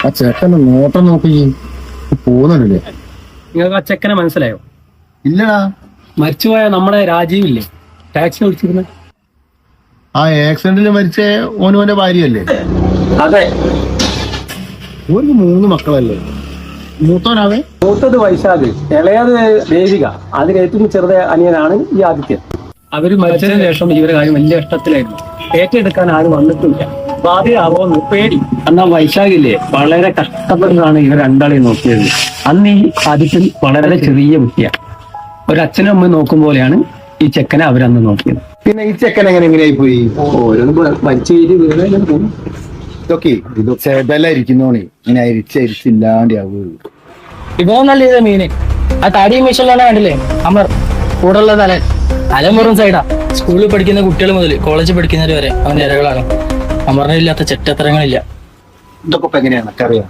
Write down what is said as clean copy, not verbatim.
ആ ചെക്കന്റെ നോട്ടം നോക്കി പോകുന്നുണ്ടല്ലേ? നിങ്ങൾക്ക് ആ ചെക്കനെ മനസ്സിലായോ? ഇല്ലടാ. മരിച്ചുപോയ നമ്മുടെ രാജീവ് ഇല്ലേ, ടാക്സി ഓടിച്ചിരുന്നത്? ആ ആക്സിഡന്റിൽ മരിച്ച ഓനുവിന്റെ ഭാര്യയല്ലേ? അതെ. ഒരു 3 മക്കളല്ലേ? മൂത്തോനാവേ? മൂത്തത് വൈശാഖ്, ഇളയത് ദേവിക, അതിൽ ഏറ്റവും ചെറുത അനിയനാണ് ഈ ആദിത്യൻ. അവര് മരിച്ചതിന് ശേഷം ഇവരുടെ കാര്യം വലിയ ഇഷ്ടത്തിലായിരുന്നു. ഏറ്റെടുക്കാൻ ആരും വന്നിട്ടില്ല. ബാധ്യമാവോന്ന് പേടി. എന്നാൽ വൈശാഖില്ലേ വളരെ കഷ്ടപ്പെട്ടാണ് ഇവർ രണ്ടാളെയും നോക്കിയത്. അന്ന് ഈ ആദിത്യൻ വളരെ ചെറിയ കുട്ടിയാണ്. ഒരച്ഛനും അമ്മയും നോക്കും പോലെയാണ് ഈ ചെക്കനെ അവരന്ന് നോക്കിയത്. പിന്നെ ഈ ചെക്കൻ എങ്ങനെയായി പോയി? ഓരോന്ന് മരിച്ചു കഴിഞ്ഞ് പോകും. ഇതൊക്കെ ചെതലായിരിക്കുന്നോണേ ഇങ്ങനെ അരിച്ചില്ലാണ്ട് ആവുള്ളൂ. ഇവനല്ല ഇത് മീന്. ആ താടിയും മീശലാണ് കണ്ടില്ലേ അമർ, കൂടുള്ള തലമുറും സൈഡാ. സ്കൂളിൽ പഠിക്കുന്ന കുട്ടികൾ മുതൽ കോളേജിൽ പഠിക്കുന്നവർ വരെ അവന്റെ ഇരകളാണ്. അമറിനില്ലാത്ത ചെറ്റത്തരങ്ങളില്ല. ഇതൊക്കെ എങ്ങനെയാണ് അറിയാം?